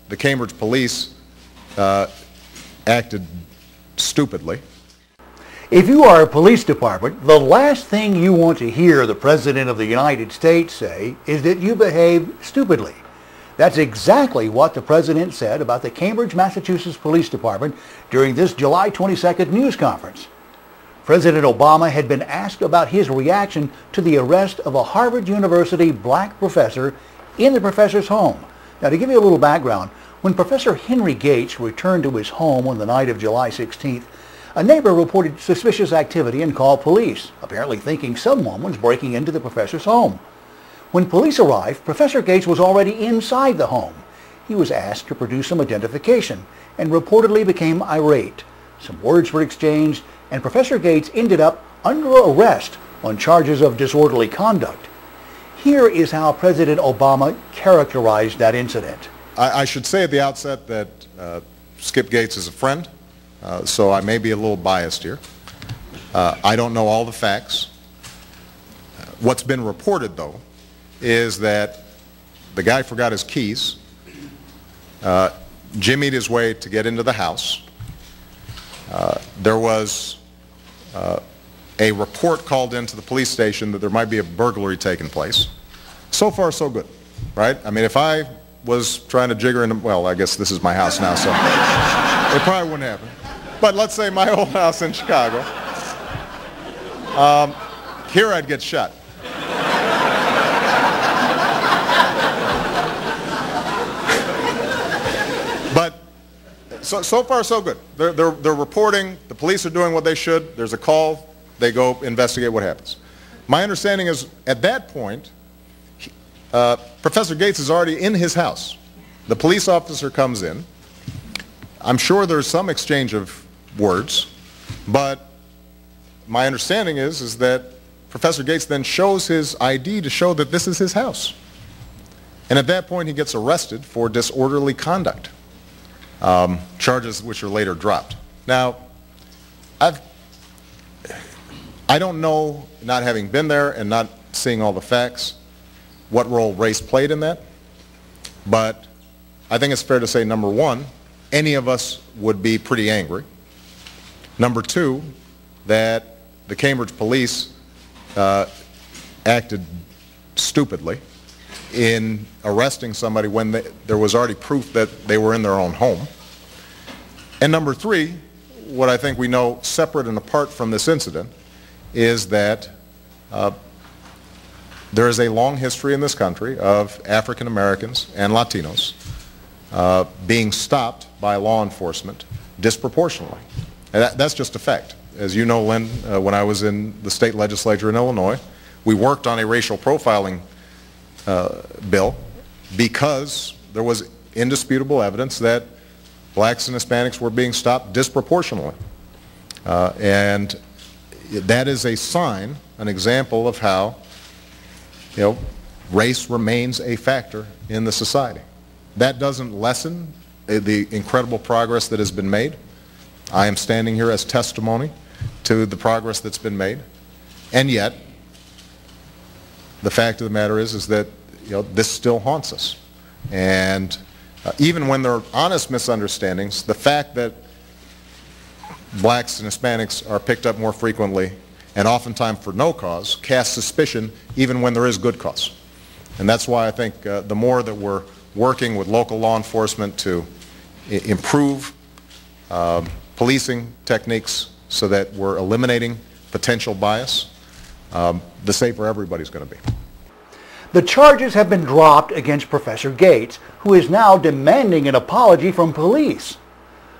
the Cambridge police acted stupidly. If you are a police department, the last thing you want to hear the President of the United States say is that you behaved stupidly. That's exactly what the President said about the Cambridge, Massachusetts Police Department during this July 22nd news conference. President Obama had been asked about his reaction to the arrest of a Harvard University black professor in the professor's home. Now, to give you a little background, when Professor Henry Gates returned to his home on the night of July 16th, a neighbor reported suspicious activity and called police, apparently thinking someone was breaking into the professor's home. When police arrived, Professor Gates was already inside the home. He was asked to produce some identification and reportedly became irate. Some words were exchanged, and Professor Gates ended up under arrest on charges of disorderly conduct. Here is how President Obama characterized that incident. I should say at the outset that Skip Gates is a friend, so I may be a little biased here. I don't know all the facts. What's been reported, though, is that the guy forgot his keys, jimmied his way to get into the house. There was a report called into the police station that there might be a burglary taking place. So far, so good, right? I mean, if I was trying to jigger into, well, I guess this is my house now, so it probably wouldn't happen. But let's say my old house in Chicago. Here I'd get shot. But so far, so good. They're reporting, the police are doing what they should, there's a call, they go investigate what happens. My understanding is, at that point, Professor Gates is already in his house. The police officer comes in. I'm sure there's some exchange of words, but my understanding is that Professor Gates then shows his ID to show that this is his house. And at that point, he gets arrested for disorderly conduct, charges which are later dropped. Now, I don't know, not having been there and not seeing all the facts, what role race played in that, but I think it's fair to say, number one, any of us would be pretty angry. Number two, that the Cambridge police acted stupidly in arresting somebody when there was already proof that they were in their own home. And number three, what I think we know separate and apart from this incident is that there is a long history in this country of African Americans and Latinos being stopped by law enforcement disproportionately. And that's just a fact. As you know, Lynn, when I was in the state legislature in Illinois, we worked on a racial profiling bill because there was indisputable evidence that blacks and Hispanics were being stopped disproportionately. And that is a sign, an example of how, race remains a factor in the society. That doesn't lessen the incredible progress that has been made. I am standing here as testimony to the progress that's been made. And yet, the fact of the matter is that this still haunts us. And even when there are honest misunderstandings, the fact that blacks and Hispanics are picked up more frequently and oftentimes for no cause casts suspicion even when there is good cause. And that's why I think the more that we're working with local law enforcement to improve policing techniques so that we're eliminating potential bias, the safer everybody's going to be. The charges have been dropped against Professor Gates, who is now demanding an apology from police.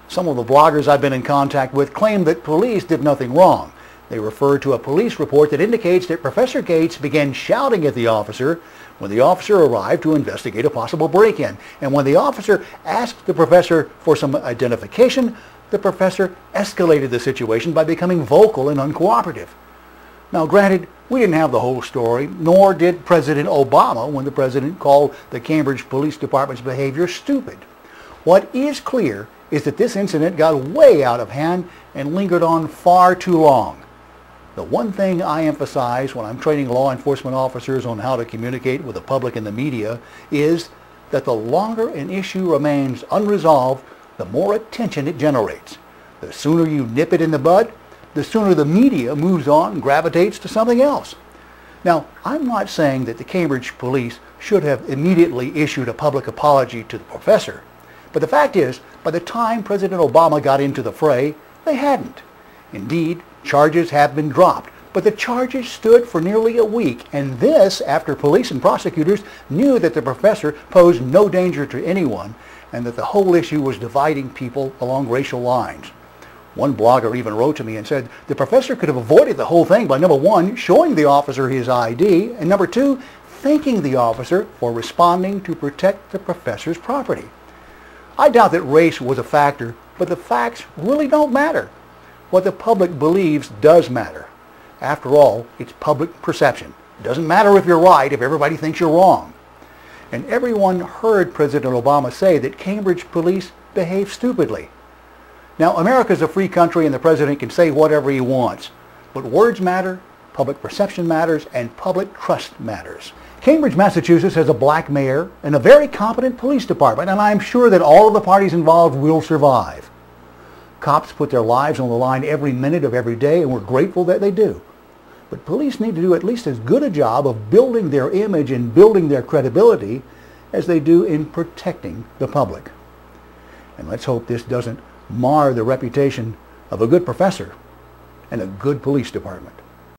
Some of the bloggers I've been in contact with claim that police did nothing wrong. They refer to a police report that indicates that Professor Gates began shouting at the officer when the officer arrived to investigate a possible break-in. And when the officer asked the professor for some identification, the professor escalated the situation by becoming vocal and uncooperative. Now, granted, we didn't have the whole story, nor did President Obama when the president called the Cambridge Police Department's behavior stupid. What is clear is that this incident got way out of hand and lingered on far too long. The one thing I emphasize when I'm training law enforcement officers on how to communicate with the public and the media is that the longer an issue remains unresolved, the more attention it generates. The sooner you nip it in the bud, the sooner the media moves on and gravitates to something else. Now, I'm not saying that the Cambridge police should have immediately issued a public apology to the professor, but the fact is, by the time President Obama got into the fray, they hadn't. Indeed, charges have been dropped, but the charges stood for nearly a week, and this after police and prosecutors knew that the professor posed no danger to anyone and that the whole issue was dividing people along racial lines. One blogger even wrote to me and said the professor could have avoided the whole thing by, number one, showing the officer his ID, and number two, thanking the officer for responding to protect the professor's property. I doubt that race was a factor, but the facts really don't matter. What the public believes does matter. After all, it's public perception. It doesn't matter if you're right if everybody thinks you're wrong. And everyone heard President Obama say that Cambridge police behave stupidly. Now, America's a free country and the president can say whatever he wants. But words matter, public perception matters, and public trust matters. Cambridge, Massachusetts has a black mayor and a very competent police department, and I'm sure that all of the parties involved will survive. Cops put their lives on the line every minute of every day, and we're grateful that they do. But police need to do at least as good a job of building their image and building their credibility as they do in protecting the public. And let's hope this doesn't mar the reputation of a good professor and a good police department.